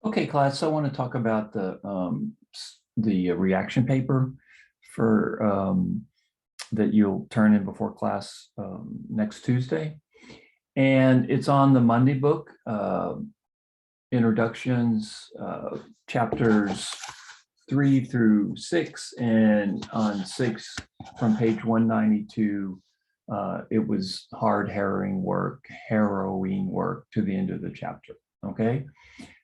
Okay, class. So I want to talk about the reaction paper for that you'll turn in before class next Tuesday, and it's on the Monday book, introductions, chapters 3 through 6, and on 6 from page 192. It was harrowing work to the end of the chapter. Okay.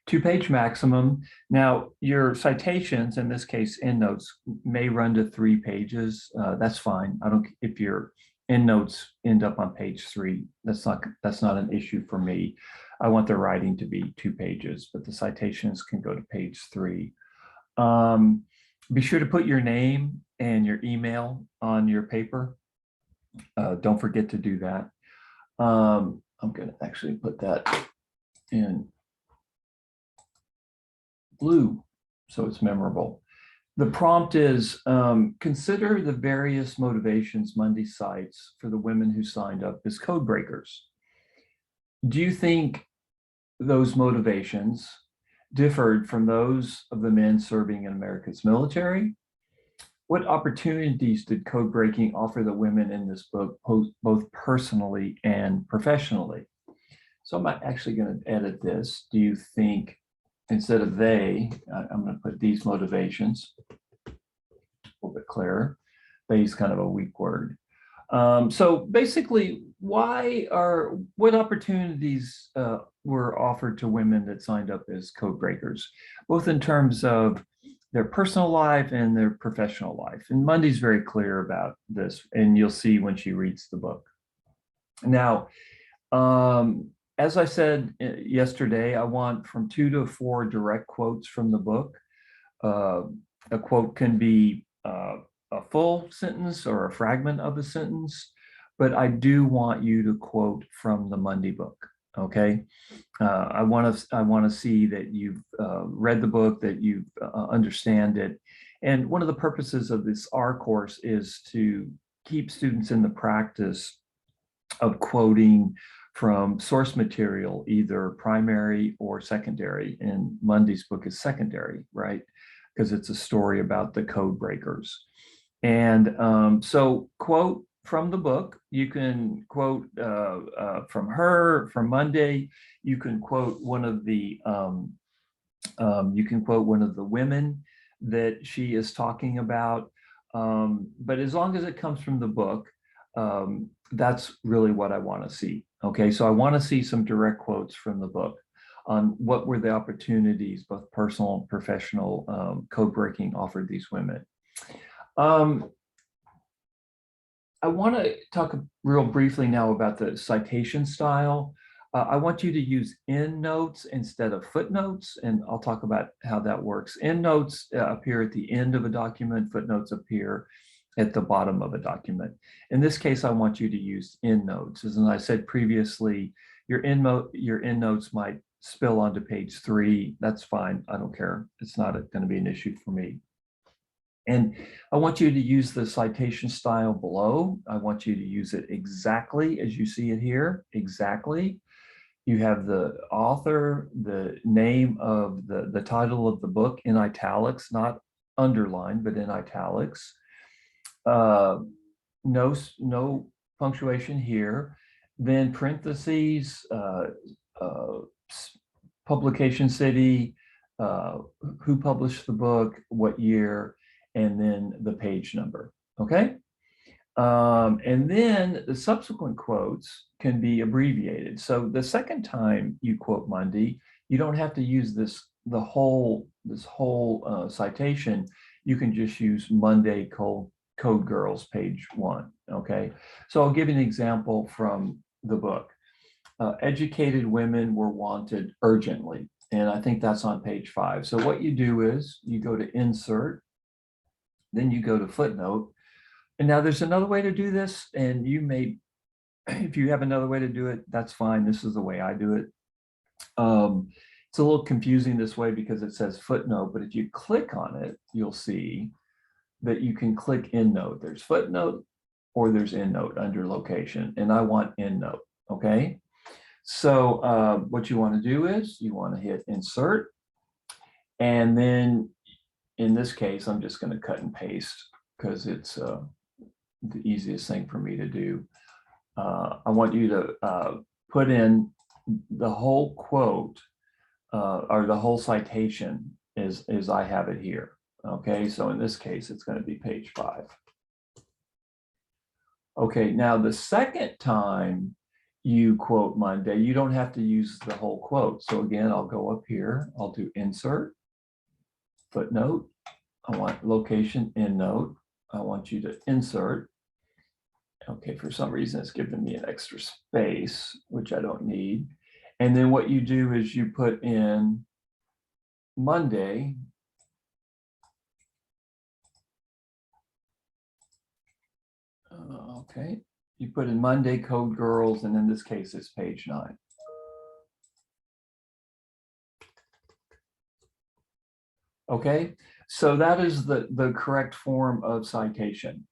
2-page maximum. Now, your citations, in this case, endnotes, may run to 3 pages. That's fine. I don't, if your endnotes end up on page 3, that's not an issue for me. I want the writing to be 2 pages, but the citations can go to page 3. Be sure to put your name and your email on your paper. Don't forget to do that. I'm going to actually put that in blue so it's memorable. The prompt is, consider the various motivations Monday cites for the women who signed up as code breakers. Do you think those motivations differed from those of the men serving in America's military? What opportunities did code breaking offer the women in this book, both personally and professionally? So I'm actually going to edit this. Do you think, instead of they, I'm going to put these motivations, a little bit clearer. They is kind of a weak word. So basically, what opportunities were offered to women that signed up as code breakers, both in terms of their personal life and their professional life? And Monday's very clear about this, and you'll see when she reads the book. Now, as I said yesterday, I want from 2 to 4 direct quotes from the book. A quote can be a full sentence or a fragment of a sentence, but I do want you to quote from the Monday book. Okay, I want to see that you've read the book, that you understand it. And one of the purposes of this R course is to keep students in the practice of quoting from source material, either primary or secondary. And Monday's book is secondary, right? Because it's a story about the code breakers. And so quote from the book. You can quote from her, from Monday. You can quote one of the women that she is talking about. But as long as it comes from the book, that's really what I want to see. Okay, so I want to see some direct quotes from the book on what were the opportunities, both personal and professional, code breaking offered these women. I want to talk real briefly now about the citation style. I want you to use endnotes instead of footnotes, and I'll talk about how that works. Endnotes appear at the end of a document, footnotes appear at the bottom of a document. In this case, I want you to use endnotes. As I said previously, your endnotes might spill onto page 3. That's fine. I don't care. It's not going to be an issue for me. And I want you to use the citation style below. I want you to use it exactly as you see it here, exactly. You have the author, the name of the title of the book in italics, not underlined, but in italics. No punctuation here. Then parentheses, publication city, who published the book, what year, and then the page number. Okay. And then the subsequent quotes can be abbreviated. So the second time you quote Monday, you don't have to use this whole citation. You can just use Monday Code Girls, page 1. Okay, so I'll give you an example from the book. Educated women were wanted urgently, and I think that's on page 5. So what you do is you go to insert, then you go to footnote. And now there's another way to do this, and you may, if you have another way to do it, that's fine. This is the way I do it. It's a little confusing this way because it says footnote, but if you click on it, you'll see that you can click endnote. There's footnote or there's endnote under location, and I want endnote. Okay, so what you want to do is you want to hit insert, And then in this case, I'm just going to cut and paste because it's the easiest thing for me to do. I want you to put in the whole quote or the whole citation as I have it here. Okay, so in this case, it's going to be page 5. Okay, now the second time you quote Monday, you don't have to use the whole quote. So again, I'll go up here, I'll do insert, footnote. I want location, endnote. I want you to insert. Okay, for some reason it's giving me an extra space, which I don't need. And then what you do is you put in Monday. Okay, you put in Monday Code Girls, and in this case, it's page 9. Okay, so that is the correct form of citation.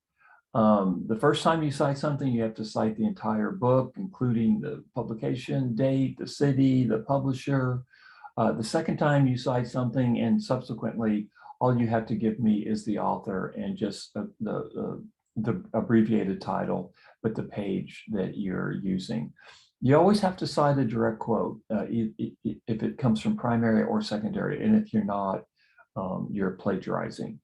The first time you cite something, you have to cite the entire book, including the publication date, the city, the publisher. The second time you cite something, and subsequently, all you have to give me is the author and just the abbreviated title, but the page that you're using. You always have to cite a direct quote if it comes from primary or secondary, and if you're not, you're plagiarizing.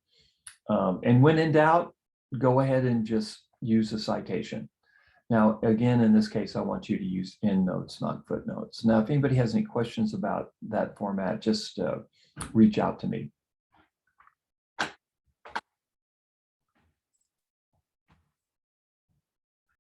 And when in doubt, go ahead and just use a citation. Now, again, in this case, I want you to use endnotes, not footnotes. Now, if anybody has any questions about that format, just reach out to me.